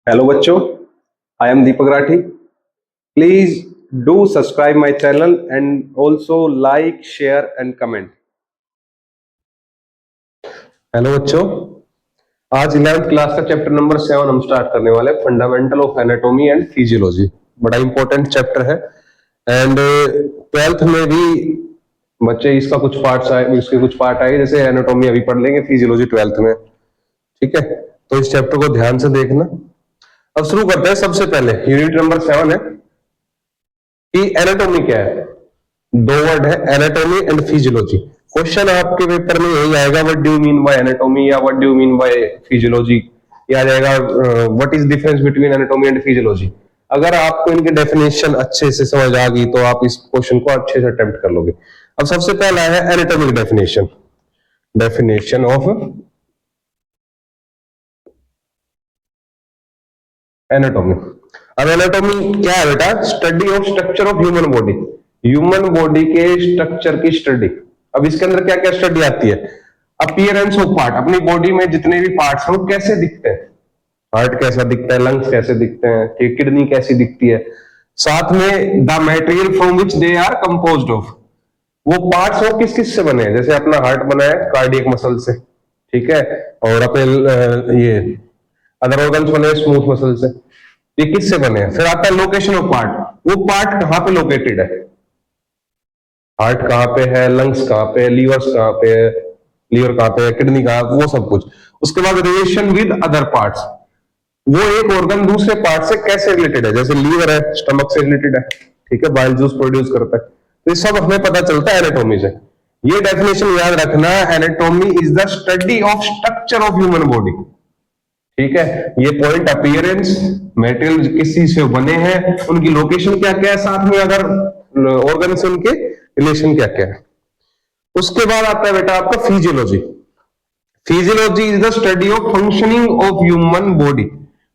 Hello बच्चों, I am Deepak Rathi. Please do subscribe my channel and also like, share and comment. Hello बच्चों, आज 11th class का chapter number 7 हम start करने वाले, fundamental of anatomy and physiology. बड़ा important chapter है and 12th में भी बच्चे इसका कुछ पार्ट्स आए, इसके कुछ पार्ट आए, जैसे एनाटॉमी अभी पढ़ लेंगे, फिजियोलॉजी 12th में। ठीक है, तो इस चैप्टर को ध्यान से देखना। अब शुरू करते हैं। सबसे पहले यूनिट नंबर 7 है कि एनाटॉमी क्या है। दो वर्ड है, एनाटॉमी एंड फिजियोलॉजी। क्वेश्चन आपके पेपर में यही आएगा, what do you mean by anatomy या what do you mean by physiology. या आ जाएगा what is difference between anatomy and physiology. अगर आपको इनकी डेफिनेशन अच्छे से समझ आ गई तो आप इस क्वेश्चन को अच्छे से अटेम्प्ट कर लोगे। अब सबसे पहला है anatomic definition. Definition of anatomy. अब एनाटॉमी क्या है बेटा? Study of structure of human body. Human body के स्ट्रक्चर की स्टडी। अब इसके अंदर क्या क्या स्टडी आती है? अपीयरेंस ऑफ पार्ट, अपनी बॉडी में जितने भी पार्ट्स हैं वो कैसे दिखते हैं। हार्ट कैसा दिखता है, लंग्स कैसे दिखते हैं, किडनी कैसी दिखती है। साथ में the material from which they are composed of, वो पार्ट्स वो किस किस से बने हैं। जैसे अपना हार्ट बना है कार्डियक मसल से, ठीक है, और अपने ये अदर ऑर्गन्स बने स्मूथ मसल से। ये किससे बने हैं? फिर आता है लोकेशन ऑफ पार्ट, वो पार्ट कहां पे लोकेटेड है। हार्ट कहां पे है, लंग्स कहां पे है, लीवर्स कहां पे है, लीवर कहां पे है, किडनी कहां, वो सब कुछ। उसके बाद रिलेशन विद अदर पार्ट्स, वो एक ऑर्गन दूसरे पार्ट से कैसे रिलेटेड है। जैसे लीवर है स्टमक से रिलेटेड है, ठीक है, बाइल जूस प्रोड्यूस करता है। तो ये सब हमें पता चलता है एनाटॉमी से। ये डेफिनेशन याद रखना, anatomy is the study of structure of human body. ठीक है, ये पॉइंट अपीयरेंस, मेटेरियल किस चीज से बने हैं, उनकी लोकेशन क्या क्या है, साथ में अगर ऑर्गन से उनके रिलेशन क्या क्या है। उसके बाद आता है बेटा आपका physiology. Physiology is the study of functioning of human body.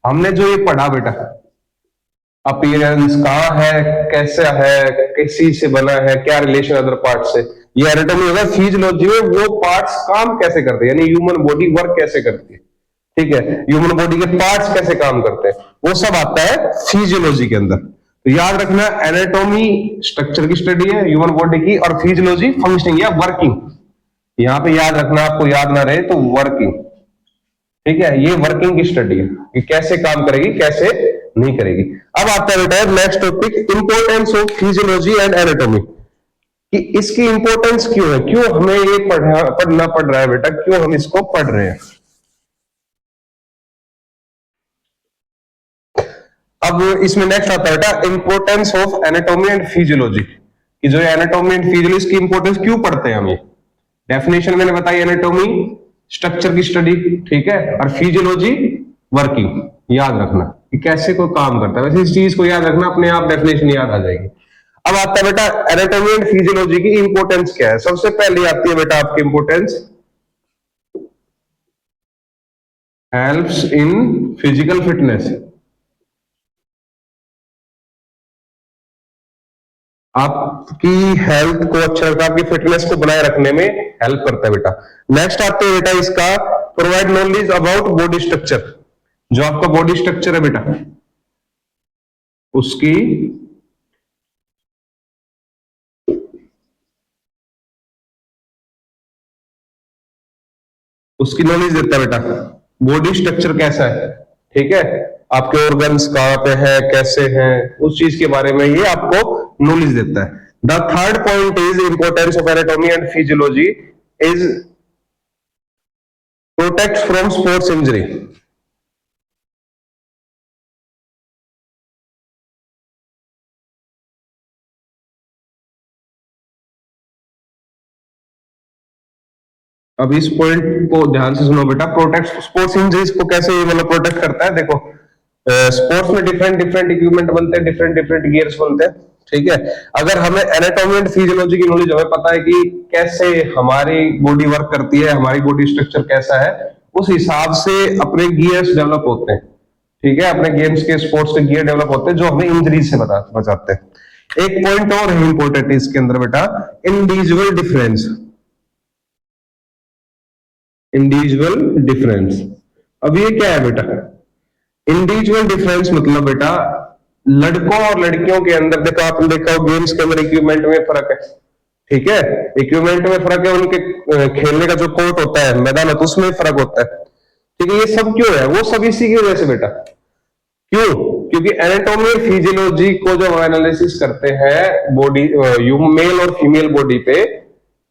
हमने जो ये पढ़ा बेटा, अपीयरेंस कहां है, कैसा है, किस चीज से बना है, क्या रिलेशन अदर पार्ट से, ये एनाटॉमी होगा। फिजियोलॉजी में वो पार्ट्स काम कैसे करते हैं, यानी ह्यूमन बॉडी वर्क कैसे करती है, ठीक है, ह्यूमन बॉडी के पार्ट्स कैसे काम करते हैं, वो सब आता है फिजियोलॉजी के अंदर। तो याद रखना, एनाटॉमी स्ट्रक्चर की स्टडी है ह्यूमन बॉडी की, और फिजियोलॉजी फंक्शनिंग या वर्किंग। यहां पे याद रखना, आपको याद ना रहे तो वर्किंग, ठीक है, ये वर्किंग की स्टडी है कि कैसे काम करेगी कैसे नहीं करेगी। अब आता है बेटा next topic, importance of physiology and anatomy. कि इसकी इंपॉर्टेंस क्यों है, क्यों हमें ये पढ़ना पड़ रहा है बेटा, क्यों हम इसको पढ़ रहे हैं। अब इसमें नेक्स्ट आता है बेटा importance of anatomy and physiology. कि जो एनाटॉमी एंड फिजियोलॉजी की इंपॉर्टेंस क्यों पढ़ते हैं हम ये। डेफिनेशन मैंने बताई, एनाटॉमी स्ट्रक्चर की स्टडी, ठीक है, और फिजियोलॉजी वर्किंग। याद रखना कि कैसे कोई काम करता है, वैसे इस चीज को याद रखना, अपने आप डेफिनेशन याद आ जाएगी। अब आता है बेटा एनाटॉमी एंड फिजियोलॉजी की इंपॉर्टेंस क्या है। सबसे पहले आती है बेटा आपकी importance, helps in physical fitness. आपकी हेल्थ को अच्छा रखना, आपकी फिटनेस को बनाए रखने में हेल्प करता है बेटा। नेक्स्ट आते हैं बेटा इसका, provide knowledge about body structure. जो आपका बॉडी स्ट्रक्चर है बेटा, उसकी नॉलेज देता है बेटा। बॉडी स्ट्रक्चर कैसा है, ठीक है, आपके ऑर्गन्स कहां पे है, कैसे हैं, उस चीज के बारे में ये आपको नॉलेज देता है। The third point is importance of anatomy and physiology is protect from sports injury. अब इस पॉइंट को ध्यान से सुनो बेटा। प्रोटेक्ट स्पोर्ट्स इंजरीज को कैसे मतलब प्रोटेक्ट करता है, देखो स्पोर्ट्स में डिफरेंट डिफरेंट इक्विपमेंट बनते हैं, डिफरेंट डिफरेंट गियर्स बनते हैं, ठीक है। अगर हमें एनाटॉमी एंड फिजियोलॉजी की नॉलेज हमें पता है कि कैसे हमारी बॉडी वर्क करती है, हमारी बॉडी स्ट्रक्चर कैसा है, उस हिसाब से अपने गियर्स डेवलप होते हैं, ठीक है, अपने गेम्स के स्पोर्ट्स के गियर डेवलप होते हैं जो हमें इंजरीज से बचाते हैं। एक पॉइंट और है इंपॉर्टेंट इसके अंदर बेटा, इंडिविजुअल डिफरेंस। इंडिविजुअल डिफरेंस, अब ये क्या है बेटा? इंडिविजुअल डिफरेंस मतलब बेटा लड़कों और लड़कियों के अंदर, देखो आपने देखा हो गेम्स के अंदर इक्विपमेंट में फर्क है, ठीक है, इक्विपमेंट में फर्क है, उनके खेलने का जो कोर्ट होता है, मैदान होता है, उसमें फर्क होता है, ठीक है। ये सब क्यों है? वो सब इसी की वजह से बेटा। क्यों? क्योंकि एनाटॉमी और फिजियोलॉजी को जब एनालिसिस करते हैं बॉडी, मेल और फीमेल बॉडी पे,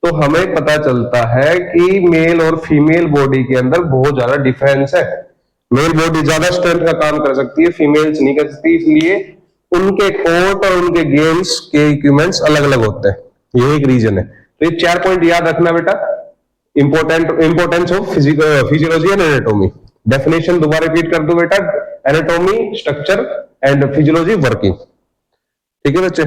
तो हमें पता चलता है कि मेल और फीमेल बॉडी के अंदर बहुत ज्यादा डिफरेंस है। मेल बॉडी ज्यादा स्ट्रेंथ का काम कर सकती है, फीमेल्स नहीं कर सकती, इसलिए उनके कोर्ट और उनके गेम्स के इक्विपमेंट्स अलग अलग होते हैं। ये एक रीजन है। तो ये 4 पॉइंट याद रखना बेटा, importance of physiology and anatomy. Definition दोबारा रिपीट कर दो बेटा, anatomy, structure and physiology, working. ठीक है बच्चे।